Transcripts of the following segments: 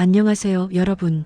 안녕하세요, 여러분.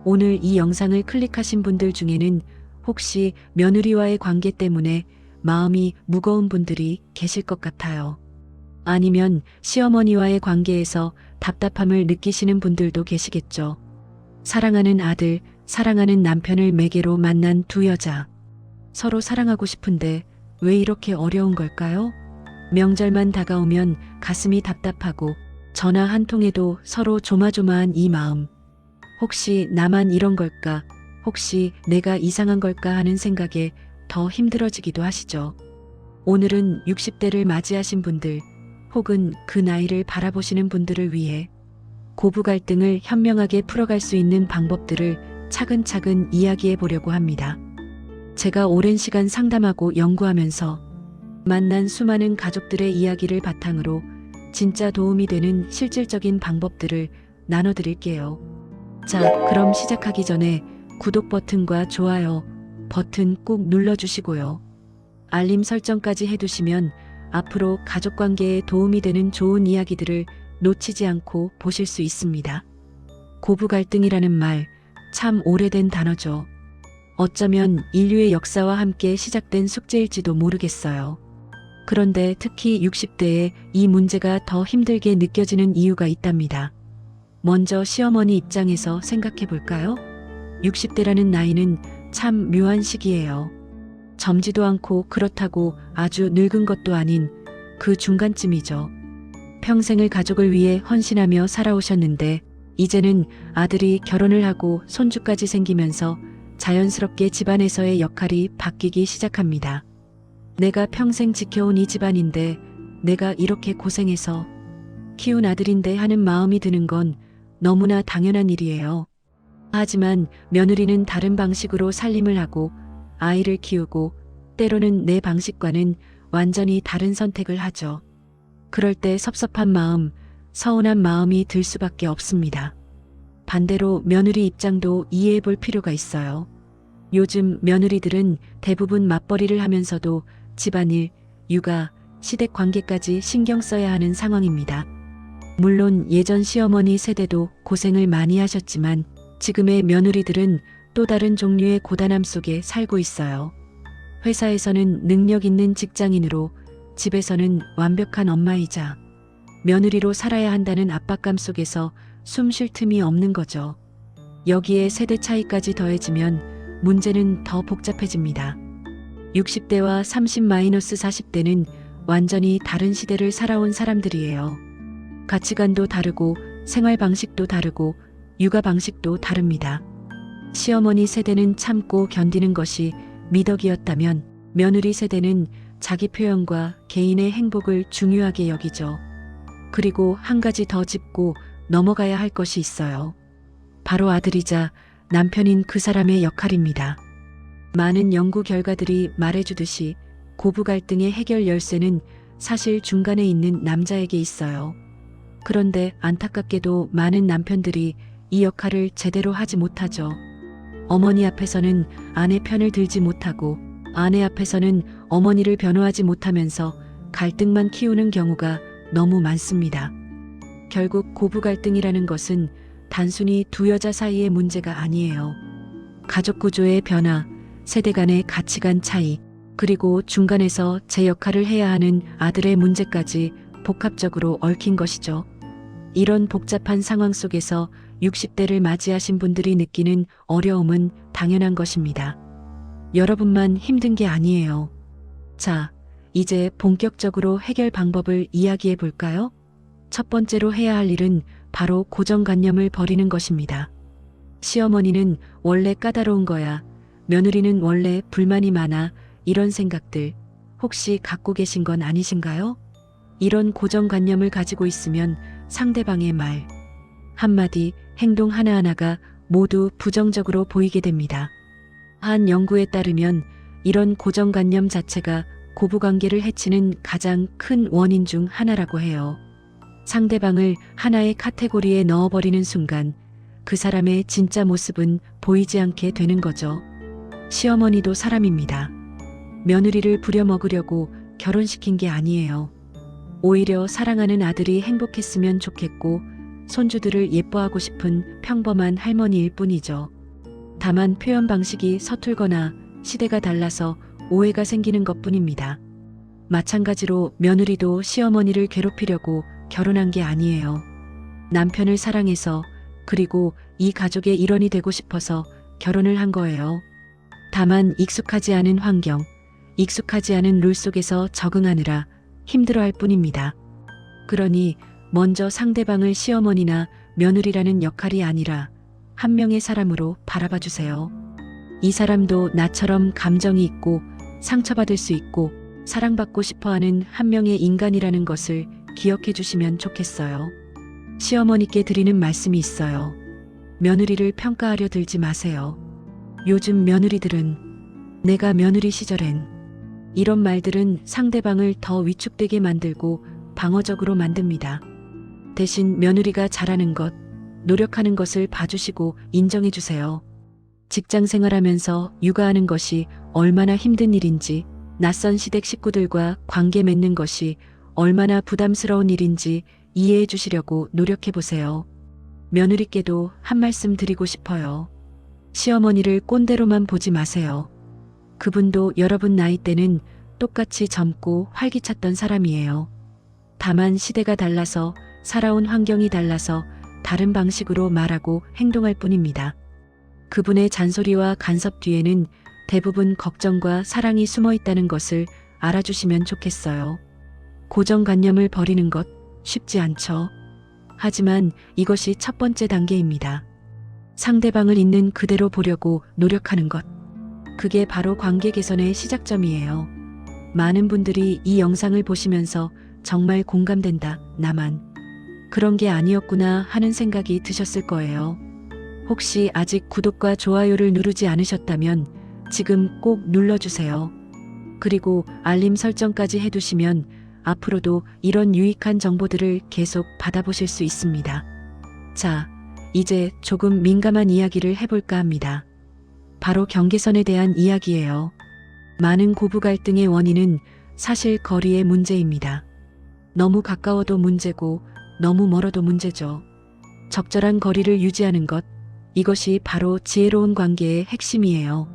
오늘 이 영상을 클릭하신 분들 중에는 혹시 며느리와의 관계 때문에 마음이 무거운 분들이 계실 것 같아요. 아니면 시어머니와의 관계에서 답답함을 느끼시는 분들도 계시겠죠. 사랑하는 아들, 사랑하는 남편을 매개로 만난 두 여자. 서로 사랑하고 싶은데 왜 이렇게 어려운 걸까요? 명절만 다가오면 가슴이 답답하고 전화 한 통에도 서로 조마조마한 이 마음. 혹시 나만 이런 걸까? 혹시 내가 이상한 걸까 하는 생각에 더 힘들어지기도 하시죠. 오늘은 60대를 맞이하신 분들, 혹은 그 나이를 바라보시는 분들을 위해 고부 갈등을 현명하게 풀어갈 수 있는 방법들을 차근차근 이야기해 보려고 합니다. 제가 오랜 시간 상담하고 연구하면서 만난 수많은 가족들의 이야기를 바탕으로 진짜 도움이 되는 실질적인 방법들을 나눠드릴게요. 자, 그럼 시작하기 전에 구독 버튼과 좋아요 버튼 꼭 눌러주시고요. 알림 설정까지 해두시면 앞으로 가족 관계에 도움이 되는 좋은 이야기들을 놓치지 않고 보실 수 있습니다. 고부 갈등이라는 말, 참 오래된 단어죠. 어쩌면 인류의 역사와 함께 시작된 숙제일지도 모르겠어요. 그런데 특히 60대에 이 문제가 더 힘들게 느껴지는 이유가 있답니다. 먼저 시어머니 입장에서 생각해 볼까요? 60대라는 나이는 참 묘한 시기예요. 젊지도 않고 그렇다고 아주 늙은 것도 아닌 그 중간쯤이죠. 평생을 가족을 위해 헌신하며 살아오셨는데 이제는 아들이 결혼을 하고 손주까지 생기면서 자연스럽게 집안에서의 역할이 바뀌기 시작합니다. 내가 평생 지켜온 이 집안인데 내가 이렇게 고생해서 키운 아들인데 하는 마음이 드는 건 너무나 당연한 일이에요. 하지만 며느리는 다른 방식으로 살림을 하고 아이를 키우고 때로는 내 방식과는 완전히 다른 선택을 하죠. 그럴 때 섭섭한 마음, 서운한 마음이 들 수밖에 없습니다. 반대로 며느리 입장도 이해해 볼 필요가 있어요. 요즘 며느리들은 대부분 맞벌이를 하면서도 집안일, 육아, 시댁 관계까지 신경 써야 하는 상황입니다. 물론 예전 시어머니 세대도 고생을 많이 하셨지만 지금의 며느리들은 또 다른 종류의 고단함 속에 살고 있어요. 회사에서는 능력 있는 직장인으로 집에서는 완벽한 엄마이자 며느리로 살아야 한다는 압박감 속에서 숨 쉴 틈이 없는 거죠. 여기에 세대 차이까지 더해지면 문제는 더 복잡해집니다. 60대와 30-40대는 완전히 다른 시대를 살아온 사람들이에요. 가치관도 다르고 생활 방식도 다르고 육아 방식도 다릅니다. 시어머니 세대는 참고 견디는 것이 미덕이었다면 며느리 세대는 자기 표현과 개인의 행복을 중요하게 여기죠. 그리고 한 가지 더 짚고 넘어가야 할 것이 있어요. 바로 아들이자 남편인 그 사람의 역할입니다. 많은 연구 결과들이 말해주듯이 고부 갈등의 해결 열쇠는 사실 중간에 있는 남자에게 있어요. 그런데 안타깝게도 많은 남편들이 이 역할을 제대로 하지 못하죠. 어머니 앞에서는 아내 편을 들지 못하고 아내 앞에서는 어머니를 변호하지 못하면서 갈등만 키우는 경우가 너무 많습니다. 결국 고부 갈등이라는 것은 단순히 두 여자 사이의 문제가 아니에요. 가족 구조의 변화, 세대 간의 가치관 차이, 그리고 중간에서 제 역할을 해야 하는 아들의 문제까지 복합적으로 얽힌 것이죠. 이런 복잡한 상황 속에서 60대를 맞이하신 분들이 느끼는 어려움은 당연한 것입니다. 여러분만 힘든 게 아니에요. 자, 이제 본격적으로 해결 방법을 이야기해 볼까요? 첫 번째로 해야 할 일은 바로 고정관념을 버리는 것입니다. 시어머니는 원래 까다로운 거야. 며느리는 원래 불만이 많아. 이런 생각들 혹시 갖고 계신 건 아니신가요? 이런 고정관념을 가지고 있으면 상대방의 말, 한마디, 행동 하나하나가 모두 부정적으로 보이게 됩니다. 한 연구에 따르면 이런 고정관념 자체가 고부관계를 해치는 가장 큰 원인 중 하나라고 해요. 상대방을 하나의 카테고리에 넣어버리는 순간 그 사람의 진짜 모습은 보이지 않게 되는 거죠. 시어머니도 사람입니다. 며느리를 부려먹으려고 결혼시킨 게 아니에요. 오히려 사랑하는 아들이 행복했으면 좋겠고 손주들을 예뻐하고 싶은 평범한 할머니일 뿐이죠. 다만 표현 방식이 서툴거나 시대가 달라서 오해가 생기는 것뿐입니다. 마찬가지로 며느리도 시어머니를 괴롭히려고 결혼한 게 아니에요. 남편을 사랑해서 그리고 이 가족의 일원이 되고 싶어서 결혼을 한 거예요. 다만 익숙하지 않은 환경, 익숙하지 않은 룰 속에서 적응하느라 힘들어할 뿐입니다. 그러니 먼저 상대방을 시어머니나 며느리라는 역할이 아니라 한 명의 사람으로 바라봐 주세요. 이 사람도 나처럼 감정이 있고 상처받을 수 있고 사랑받고 싶어하는 한 명의 인간이라는 것을 기억해 주시면 좋겠어요. 시어머니께 드리는 말씀이 있어요. 며느리를 평가하려 들지 마세요. 요즘 며느리들은 내가 며느리 시절엔 이런 말들은 상대방을 더 위축되게 만들고 방어적으로 만듭니다. 대신 며느리가 잘하는 것, 노력하는 것을 봐주시고 인정해 주세요. 직장 생활하면서 육아하는 것이 얼마나 힘든 일인지, 낯선 시댁 식구들과 관계 맺는 것이 얼마나 부담스러운 일인지 이해해 주시려고 노력해 보세요. 며느리께도 한 말씀 드리고 싶어요. 시어머니를 꼰대로만 보지 마세요. 그분도 여러분 나이 때는 똑같이 젊고 활기찼던 사람이에요. 다만 시대가 달라서 살아온 환경이 달라서 다른 방식으로 말하고 행동할 뿐입니다. 그분의 잔소리와 간섭 뒤에는 대부분 걱정과 사랑이 숨어 있다는 것을 알아주시면 좋겠어요. 고정관념을 버리는 것 쉽지 않죠. 하지만 이것이 첫 번째 단계입니다. 상대방을 있는 그대로 보려고 노력하는 것. 그게 바로 관계 개선의 시작점이에요. 많은 분들이 이 영상을 보시면서 정말 공감된다, 나만 그런 게 아니었구나 하는 생각이 드셨을 거예요. 혹시 아직 구독과 좋아요를 누르지 않으셨다면 지금 꼭 눌러주세요. 그리고 알림 설정까지 해두시면 앞으로도 이런 유익한 정보들을 계속 받아보실 수 있습니다. 자, 이제 조금 민감한 이야기를 해볼까 합니다. 바로 경계선에 대한 이야기예요. 많은 고부 갈등의 원인은 사실 거리의 문제입니다. 너무 가까워도 문제고 너무 멀어도 문제죠. 적절한 거리를 유지하는 것, 이것이 바로 지혜로운 관계의 핵심이에요.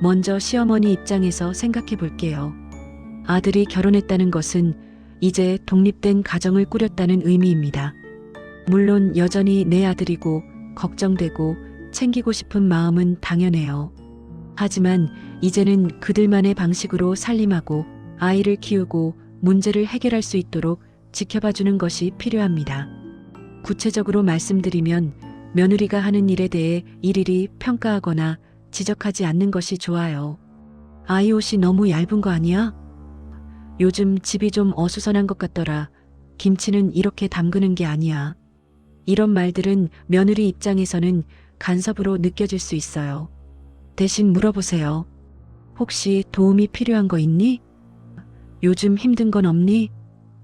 먼저 시어머니 입장에서 생각해 볼게요. 아들이 결혼했다는 것은 이제 독립된 가정을 꾸렸다는 의미입니다. 물론 여전히 내 아들이고 걱정되고 챙기고 싶은 마음은 당연해요. 하지만 이제는 그들만의 방식으로 살림하고 아이를 키우고 문제를 해결할 수 있도록 지켜봐주는 것이 필요합니다. 구체적으로 말씀드리면 며느리가 하는 일에 대해 일일이 평가하거나 지적하지 않는 것이 좋아요. 아이 옷이 너무 얇은 거 아니야? 요즘 집이 좀 어수선한 것 같더라. 김치는 이렇게 담그는 게 아니야. 이런 말들은 며느리 입장에서는 간섭으로 느껴질 수 있어요. 대신 물어보세요. 혹시 도움이 필요한 거 있니? 요즘 힘든 건 없니?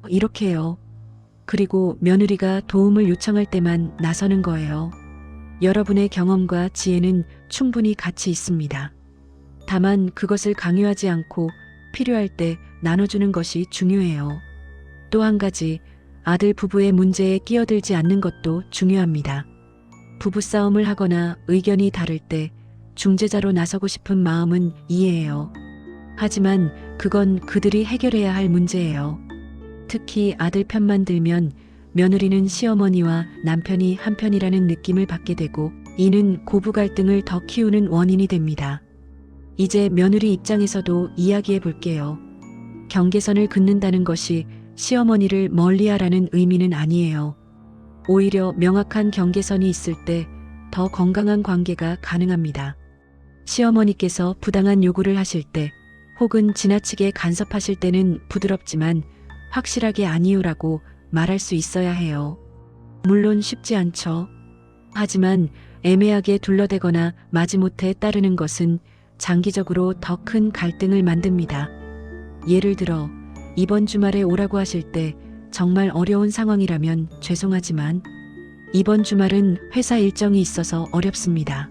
이렇게요. 그리고 며느리가 도움을 요청할 때만 나서는 거예요. 여러분의 경험과 지혜는 충분히 가치 있습니다. 다만 그것을 강요하지 않고 필요할 때 나눠주는 것이 중요해요. 또 한 가지, 아들 부부의 문제에 끼어들지 않는 것도 중요합니다. 부부싸움을 하거나 의견이 다를 때 중재자로 나서고 싶은 마음은 이해해요. 하지만 그건 그들이 해결해야 할 문제예요. 특히 아들 편만 들면 며느리는 시어머니와 남편이 한편이라는 느낌을 받게 되고 이는 고부 갈등을 더 키우는 원인이 됩니다. 이제 며느리 입장에서도 이야기해 볼게요. 경계선을 긋는다는 것이 시어머니를 멀리하라는 의미는 아니에요. 오히려 명확한 경계선이 있을 때 더 건강한 관계가 가능합니다. 시어머니께서 부당한 요구를 하실 때 혹은 지나치게 간섭하실 때는 부드럽지만 확실하게 아니요라고 말할 수 있어야 해요. 물론 쉽지 않죠. 하지만 애매하게 둘러대거나 마지못해 따르는 것은 장기적으로 더 큰 갈등을 만듭니다. 예를 들어 이번 주말에 오라고 하실 때 정말 어려운 상황이라면 죄송하지만 이번 주말은 회사 일정이 있어서 어렵습니다.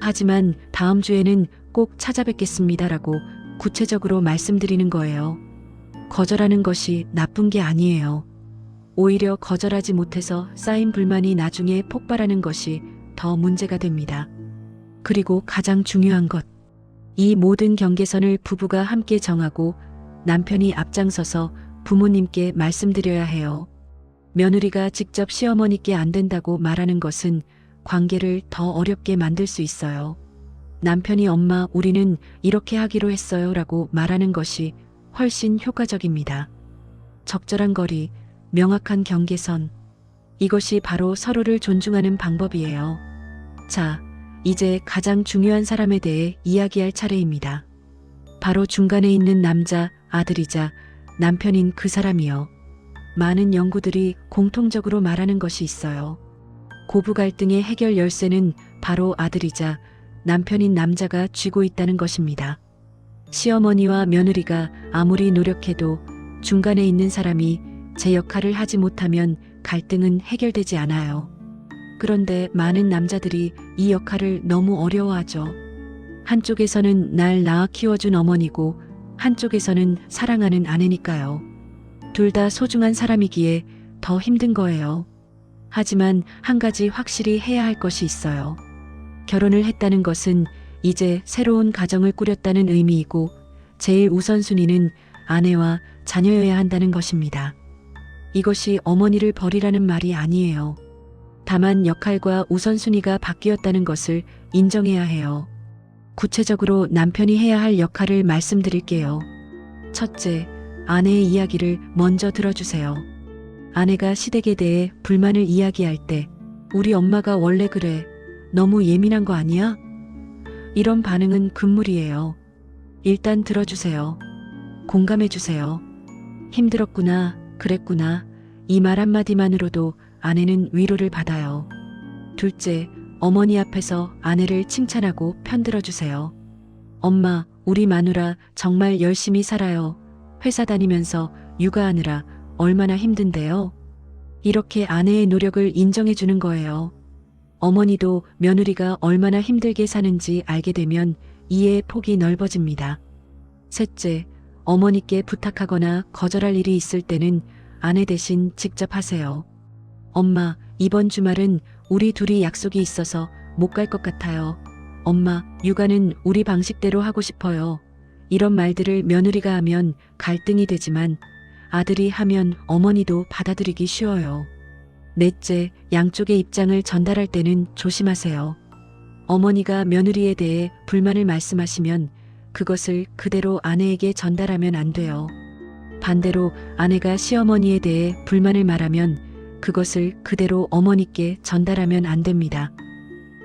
하지만 다음 주에는 꼭 찾아뵙겠습니다라고 구체적으로 말씀드리는 거예요. 거절하는 것이 나쁜 게 아니에요. 오히려 거절하지 못해서 쌓인 불만이 나중에 폭발하는 것이 더 문제가 됩니다. 그리고 가장 중요한 것. 이 모든 경계선을 부부가 함께 정하고 남편이 앞장서서 부모님께 말씀드려야 해요. 며느리가 직접 시어머니께 안 된다고 말하는 것은 관계를 더 어렵게 만들 수 있어요. 남편이 엄마, 우리는 이렇게 하기로 했어요 라고 말하는 것이 훨씬 효과적입니다. 적절한 거리, 명확한 경계선. 이것이 바로 서로를 존중하는 방법이에요. 자, 이제 가장 중요한 사람에 대해 이야기할 차례입니다. 바로 중간에 있는 남자, 아들이자 남편인 그 사람이요. 많은 연구들이 공통적으로 말하는 것이 있어요. 고부 갈등의 해결 열쇠는 바로 아들이자 남편인 남자가 쥐고 있다는 것입니다. 시어머니와 며느리가 아무리 노력해도 중간에 있는 사람이 제 역할을 하지 못하면 갈등은 해결되지 않아요. 그런데 많은 남자들이 이 역할을 너무 어려워하죠. 한쪽에서는 날 낳아 키워준 어머니고 한쪽에서는 사랑하는 아내니까요. 둘 다 소중한 사람이기에 더 힘든 거예요. 하지만 한 가지 확실히 해야 할 것이 있어요. 결혼을 했다는 것은 이제 새로운 가정을 꾸렸다는 의미이고 제일 우선순위는 아내와 자녀여야 한다는 것입니다. 이것이 어머니를 버리라는 말이 아니에요. 다만 역할과 우선순위가 바뀌었다는 것을 인정해야 해요. 구체적으로 남편이 해야 할 역할을 말씀드릴게요. 첫째, 아내의 이야기를 먼저 들어주세요. 아내가 시댁에 대해 불만을 이야기할 때 우리 엄마가 원래 그래. 너무 예민한 거 아니야? 이런 반응은 금물이에요. 일단 들어주세요. 공감해주세요. 힘들었구나, 그랬구나. 이 말 한마디만으로도 아내는 위로를 받아요. 둘째, 어머니 앞에서 아내를 칭찬하고 편들어주세요. 엄마, 우리 마누라 정말 열심히 살아요. 회사 다니면서 육아하느라 얼마나 힘든데요. 이렇게 아내의 노력을 인정해주는 거예요. 어머니도 며느리가 얼마나 힘들게 사는지 알게 되면 이해의 폭이 넓어집니다. 셋째, 어머니께 부탁하거나 거절할 일이 있을 때는 아내 대신 직접 하세요. 엄마, 이번 주말은 우리 둘이 약속이 있어서 못 갈 것 같아요. 엄마, 육아는 우리 방식대로 하고 싶어요. 이런 말들을 며느리가 하면 갈등이 되지만 아들이 하면 어머니도 받아들이기 쉬워요. 넷째, 양쪽의 입장을 전달할 때는 조심하세요. 어머니가 며느리에 대해 불만을 말씀하시면 그것을 그대로 아내에게 전달하면 안 돼요. 반대로 아내가 시어머니에 대해 불만을 말하면 그것을 그대로 어머니께 전달하면 안 됩니다.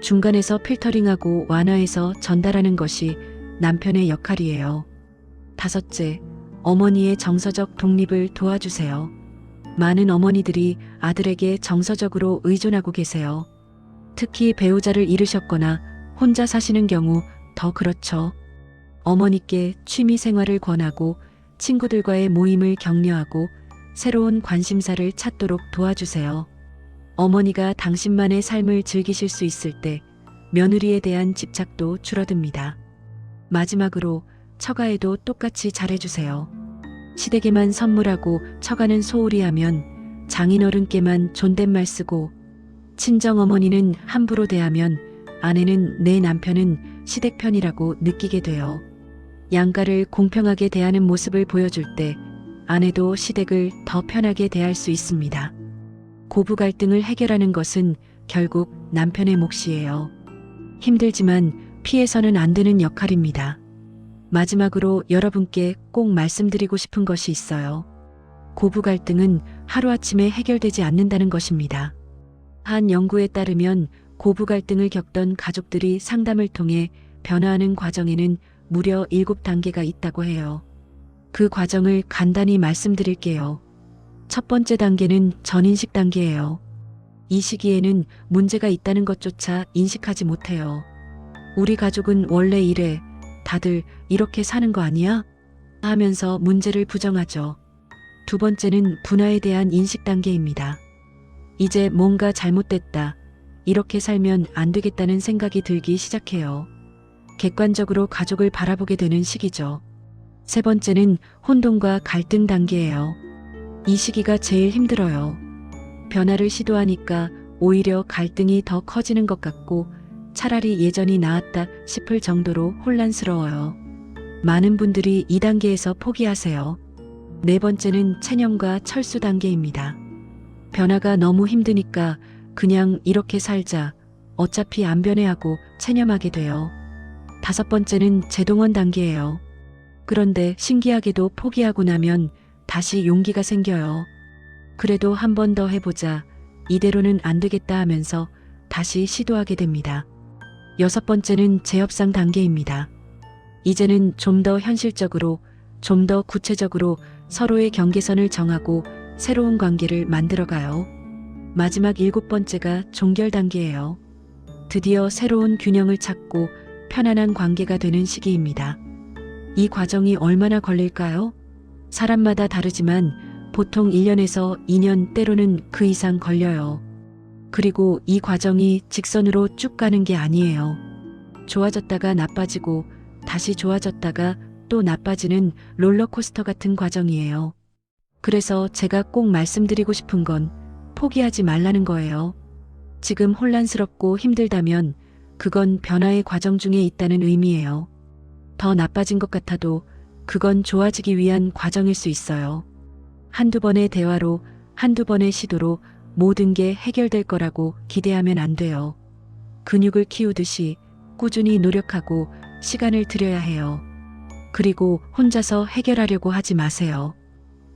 중간에서 필터링하고 완화해서 전달하는 것이 남편의 역할이에요. 다섯째, 어머니의 정서적 독립을 도와주세요. 많은 어머니들이 아들에게 정서적으로 의존하고 계세요. 특히 배우자를 잃으셨거나 혼자 사시는 경우 더 그렇죠. 어머니께 취미 생활을 권하고 친구들과의 모임을 격려하고 새로운 관심사를 찾도록 도와주세요. 어머니가 당신만의 삶을 즐기실 수 있을 때 며느리에 대한 집착도 줄어듭니다. 마지막으로 처가에도 똑같이 잘해주세요. 시댁에만 선물하고 처가는 소홀히 하면 장인어른께만 존댓말 쓰고 친정어머니는 함부로 대하면 아내는 내 남편은 시댁 편이라고 느끼게 돼요. 양가를 공평하게 대하는 모습을 보여줄 때 아내도 시댁을 더 편하게 대할 수 있습니다. 고부 갈등을 해결하는 것은 결국 남편의 몫이에요. 힘들지만 피해서는 안 되는 역할입니다. 마지막으로 여러분께 꼭 말씀드리고 싶은 것이 있어요. 고부 갈등은 하루아침에 해결되지 않는다는 것입니다. 한 연구에 따르면 고부 갈등을 겪던 가족들이 상담을 통해 변화하는 과정에는 무려 7단계가 있다고 해요. 그 과정을 간단히 말씀드릴게요. 첫 번째 단계는 전인식 단계예요. 이 시기에는 문제가 있다는 것조차 인식하지 못해요. 우리 가족은 원래 이래. 다들 이렇게 사는 거 아니야? 하면서 문제를 부정하죠. 두 번째는 분화에 대한 인식 단계입니다. 이제 뭔가 잘못됐다. 이렇게 살면 안 되겠다는 생각이 들기 시작해요. 객관적으로 가족을 바라보게 되는 시기죠. 세 번째는 혼돈과 갈등 단계예요. 이 시기가 제일 힘들어요. 변화를 시도하니까 오히려 갈등이 더 커지는 것 같고 차라리 예전이 나았다 싶을 정도로 혼란스러워요. 많은 분들이 이 단계에서 포기하세요. 네 번째는 체념과 철수 단계입니다. 변화가 너무 힘드니까 그냥 이렇게 살자. 어차피 안 변해하고 체념하게 돼요. 다섯 번째는 재동원 단계예요. 그런데 신기하게도 포기하고 나면 다시 용기가 생겨요. 그래도 한 번 더 해보자. 이대로는 안 되겠다 하면서 다시 시도하게 됩니다. 여섯 번째는 재협상 단계입니다. 이제는 좀 더 현실적으로, 좀 더 구체적으로 서로의 경계선을 정하고 새로운 관계를 만들어가요. 마지막 일곱 번째가 종결 단계예요. 드디어 새로운 균형을 찾고 편안한 관계가 되는 시기입니다. 이 과정이 얼마나 걸릴까요? 사람마다 다르지만 보통 1년에서 2년 때로는 그 이상 걸려요. 그리고 이 과정이 직선으로 쭉 가는 게 아니에요. 좋아졌다가 나빠지고 다시 좋아졌다가 또 나빠지는 롤러코스터 같은 과정이에요. 그래서 제가 꼭 말씀드리고 싶은 건 포기하지 말라는 거예요. 지금 혼란스럽고 힘들다면 그건 변화의 과정 중에 있다는 의미예요. 더 나빠진 것 같아도 그건 좋아지기 위한 과정일 수 있어요. 한두 번의 대화로, 한두 번의 시도로 모든 게 해결될 거라고 기대하면 안 돼요. 근육을 키우듯이 꾸준히 노력하고 시간을 들여야 해요. 그리고 혼자서 해결하려고 하지 마세요.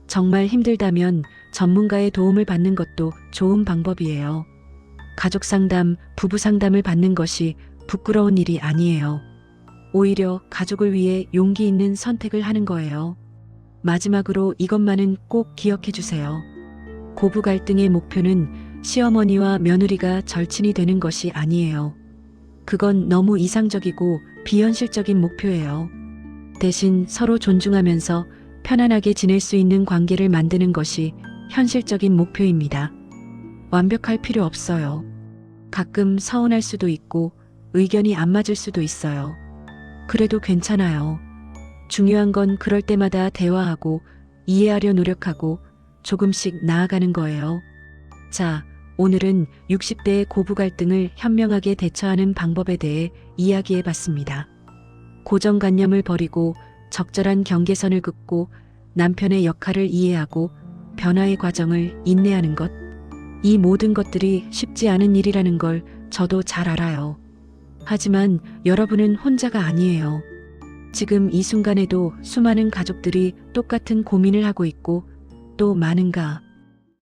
정말 힘들다면 전문가의 도움을 받는 것도 좋은 방법이에요. 가족 상담, 부부 상담을 받는 것이 부끄러운 일이 아니에요. 오히려 가족을 위해 용기 있는 선택을 하는 거예요. 마지막으로 이것만은 꼭 기억해 주세요. 고부 갈등의 목표는 시어머니와 며느리가 절친이 되는 것이 아니에요. 그건 너무 이상적이고 비현실적인 목표예요. 대신 서로 존중하면서 편안하게 지낼 수 있는 관계를 만드는 것이 현실적인 목표입니다. 완벽할 필요 없어요. 가끔 서운할 수도 있고 의견이 안 맞을 수도 있어요. 그래도 괜찮아요. 중요한 건 그럴 때마다 대화하고 이해하려 노력하고 조금씩 나아가는 거예요. 자, 오늘은 60대의 고부 갈등을 현명하게 대처하는 방법에 대해 이야기해 봤습니다. 고정관념을 버리고 적절한 경계선을 긋고 남편의 역할을 이해하고 변화의 과정을 인내하는 것. 이 모든 것들이 쉽지 않은 일이라는 걸 저도 잘 알아요. 하지만 여러분은 혼자가 아니에요. 지금 이 순간에도 수많은 가족들이 똑같은 고민을 하고 있고 또 많은가